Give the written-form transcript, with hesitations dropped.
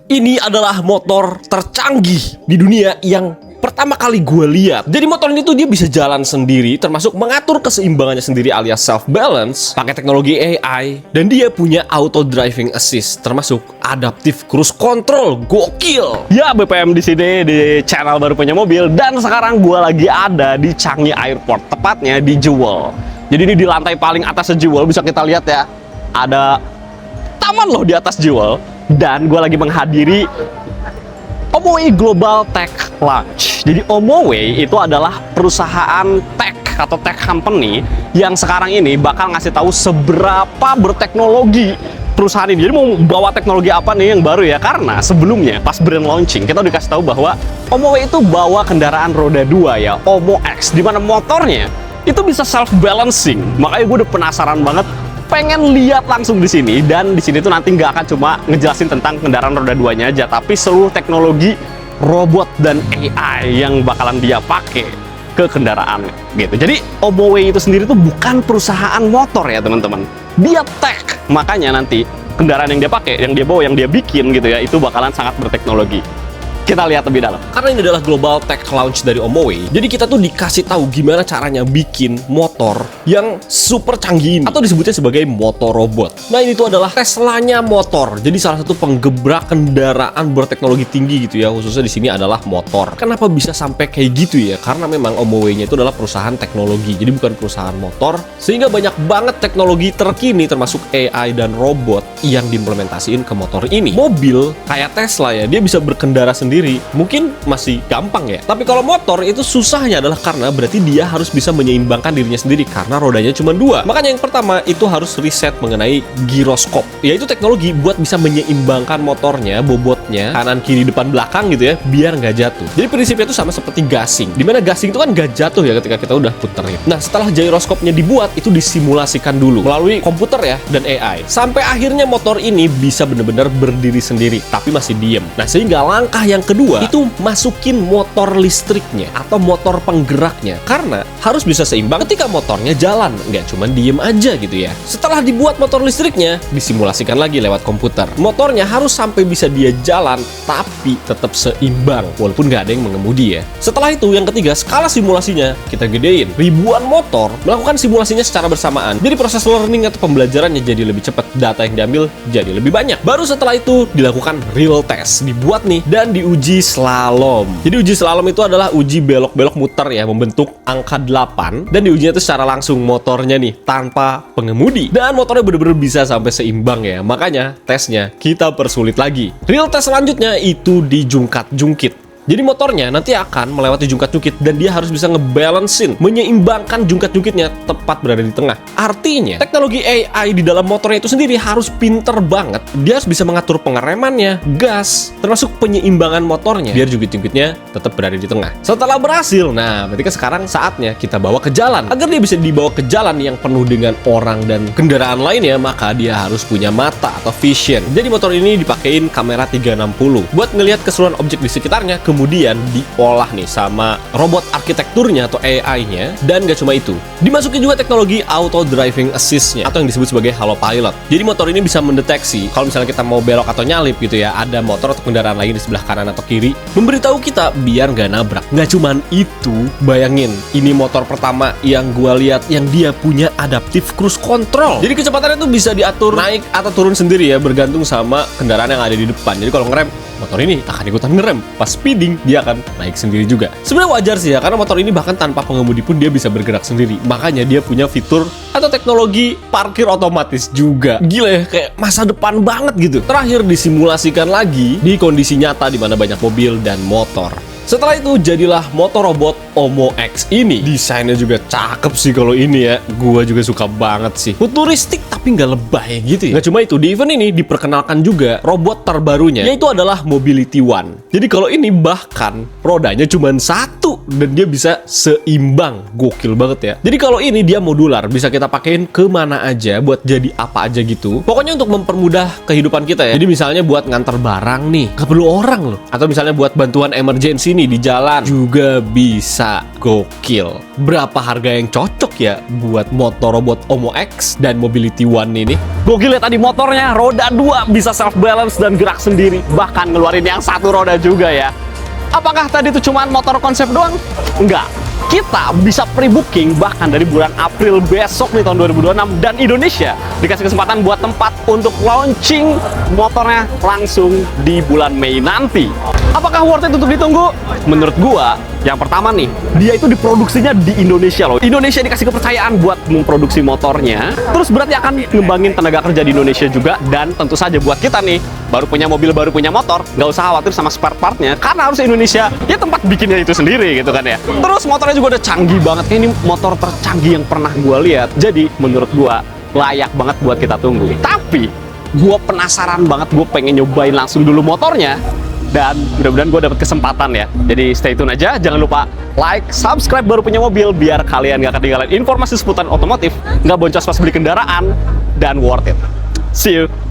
Ini adalah motor tercanggih di dunia yang pertama kali gue lihat. Jadi motor ini tuh dia bisa jalan sendiri, termasuk mengatur keseimbangannya sendiri alias self balance, pakai teknologi AI, dan dia punya auto driving assist, termasuk adaptive cruise control. Gokil. Ya, BPM di sini di channel Baru Punya Mobil, dan sekarang gue lagi ada di Changi Airport, tepatnya di Jewel. Jadi ini di lantai paling atas Jewel, bisa kita lihat ya, ada taman loh di atas Jewel. Dan gue lagi menghadiri Omowe Global Tech Launch. Jadi Omowe itu adalah perusahaan tech atau tech company yang sekarang ini bakal ngasih tahu seberapa berteknologi perusahaan ini. Jadi mau bawa teknologi apa nih yang baru ya? Karena sebelumnya pas brand launching kita dikasih tahu bahwa Omowe itu bawa kendaraan roda 2 ya, Omo X, di mana motornya itu bisa self balancing. Makanya gue udah penasaran banget, pengen lihat langsung di sini. Dan di sini tuh nanti nggak akan cuma ngejelasin tentang kendaraan roda 2-nya aja, tapi seluruh teknologi robot dan AI yang bakalan dia pakai ke kendaraan gitu. Jadi Omowe itu sendiri tuh bukan perusahaan motor ya teman-teman, dia tech. Makanya nanti kendaraan yang dia pakai, yang dia bawa, yang dia bikin gitu ya, itu bakalan sangat berteknologi. Kita lihat lebih dalam. Karena ini adalah Global Tech Launch dari Omowe, jadi kita tuh dikasih tahu gimana caranya bikin motor yang super canggih ini, atau disebutnya sebagai motor robot. Nah, ini tuh adalah Teslanya motor. Jadi salah satu penggebrak kendaraan berteknologi tinggi gitu ya, khususnya di sini adalah motor. Kenapa bisa sampai kayak gitu ya? Karena memang Omowe-nya itu adalah perusahaan teknologi, jadi bukan perusahaan motor, sehingga banyak banget teknologi terkini termasuk AI dan robot yang diimplementasiin ke motor ini. Mobil kayak Tesla ya, dia bisa berkendara sendiri, mungkin masih gampang ya. Tapi kalau motor itu susahnya adalah karena berarti dia harus bisa menyeimbangkan dirinya sendiri karena rodanya cuma 2. Makanya yang pertama itu harus riset mengenai giroskop, yaitu teknologi buat bisa menyeimbangkan motornya, bobotnya, kanan kiri depan belakang gitu ya, biar nggak jatuh. Jadi prinsipnya itu sama seperti gasing, dimana gasing itu kan nggak jatuh ya ketika kita udah puterin. Nah, setelah giroskopnya dibuat, itu disimulasikan dulu melalui komputer ya dan AI, sampai akhirnya motor ini bisa benar-benar berdiri sendiri tapi masih diem. Nah, sehingga langkah yang kedua itu masukin motor listriknya atau motor penggeraknya, karena harus bisa seimbang ketika motornya jalan, nggak cuma diem aja gitu ya. Setelah dibuat motor listriknya, disimulasikan lagi lewat komputer. Motornya harus sampai bisa dia jalan tapi tetap seimbang walaupun nggak ada yang mengemudi ya. Setelah itu yang ketiga, skala simulasinya kita gedein. Ribuan motor melakukan simulasinya secara bersamaan. Jadi proses learning atau pembelajarannya jadi lebih cepat, data yang diambil jadi lebih banyak. Baru setelah itu dilakukan real test, dibuat nih dan diuji slalom. Jadi uji slalom itu adalah uji belok-belok muter ya, membentuk angka 8, dan diujinya itu secara langsung motornya nih tanpa pengemudi. Dan motornya bener-bener bisa sampai seimbang ya. Makanya tesnya kita persulit lagi. Real test selanjutnya itu di jungkat-jungkit. Jadi motornya nanti akan melewati jungkat-jungkit dan dia harus bisa ngebalancein, menyeimbangkan jungkat-jungkitnya tepat berada di tengah. Artinya, teknologi AI di dalam motornya itu sendiri harus pinter banget. Dia harus bisa mengatur pengeremannya, gas, termasuk penyeimbangan motornya biar jungkit-jungkitnya tetap berada di tengah. Setelah berhasil, nah berarti kan sekarang saatnya kita bawa ke jalan. Agar dia bisa dibawa ke jalan yang penuh dengan orang dan kendaraan lainnya, maka dia harus punya mata atau vision. Jadi motor ini dipakein kamera 360 buat ngelihat keseluruhan objek di sekitarnya, kemudian diolah nih sama robot arsitekturnya atau AI-nya. Dan gak cuma itu, dimasukin juga teknologi auto driving assist-nya atau yang disebut sebagai halo pilot. Jadi motor ini bisa mendeteksi kalau misalnya kita mau belok atau nyalip gitu ya, ada motor atau kendaraan lain di sebelah kanan atau kiri, memberitahu kita biar gak nabrak. Gak cuman itu, bayangin, ini motor pertama yang gua lihat yang dia punya adaptive cruise control. Jadi kecepatannya tuh bisa diatur naik atau turun sendiri ya, bergantung sama kendaraan yang ada di depan. Jadi kalau ngerem, motor ini akan ikutan ngerem. Pas speeding, dia akan naik sendiri juga. Sebenarnya wajar sih ya, karena motor ini bahkan tanpa pengemudi pun dia bisa bergerak sendiri. Makanya dia punya fitur atau teknologi parkir otomatis juga. Gila ya, kayak masa depan banget gitu. Terakhir disimulasikan lagi di kondisi nyata di mana banyak mobil dan motor. Setelah itu jadilah motor robot Omo X ini. Desainnya juga cakep sih kalau ini ya. Gua juga suka banget sih. Futuristik tapi nggak lebay gitu ya. Nggak cuma itu, di event ini diperkenalkan juga robot terbarunya, yaitu adalah Mobility One. Jadi kalau ini bahkan rodanya cuma 1 dan dia bisa seimbang. Gokil banget ya. Jadi kalau ini dia modular, bisa kita pakein kemana aja buat jadi apa aja gitu. Pokoknya untuk mempermudah kehidupan kita ya. Jadi misalnya buat nganter barang nih, nggak perlu orang loh. Atau misalnya buat bantuan emergency ini di jalan juga bisa gokil. Berapa harga yang cocok ya buat motor robot Omo X dan Mobility One ini? Gokil ya tadi motornya, roda 2 bisa self balance dan gerak sendiri, bahkan ngeluarin yang satu roda juga ya. Apakah tadi itu cuma motor konsep doang? Enggak. Kita bisa pre-booking bahkan dari bulan April besok nih tahun 2026, dan Indonesia dikasih kesempatan buat tempat untuk launching motornya langsung di bulan Mei nanti. Apakah worth it untuk ditunggu? Menurut gua, yang pertama nih, dia itu diproduksinya di Indonesia loh. Indonesia dikasih kepercayaan buat memproduksi motornya, terus berarti akan ngembangin tenaga kerja di Indonesia juga, dan tentu saja buat kita nih, baru punya mobil, baru punya motor, nggak usah khawatir sama spare partnya, karena harus Indonesia, ya tempat bikinnya itu sendiri gitu kan ya. Terus motornya juga udah canggih banget, kayak ini motor tercanggih yang pernah gua lihat. Jadi menurut gua layak banget buat kita tunggu. Tapi gua penasaran banget, gua pengen nyobain langsung dulu motornya. Dan mudah-mudahan gue dapet kesempatan ya. Jadi stay tune aja, jangan lupa like, subscribe baru punya mobil, biar kalian gak ketinggalan informasi seputar otomotif, nggak boncos pas beli kendaraan, dan worth it. See you!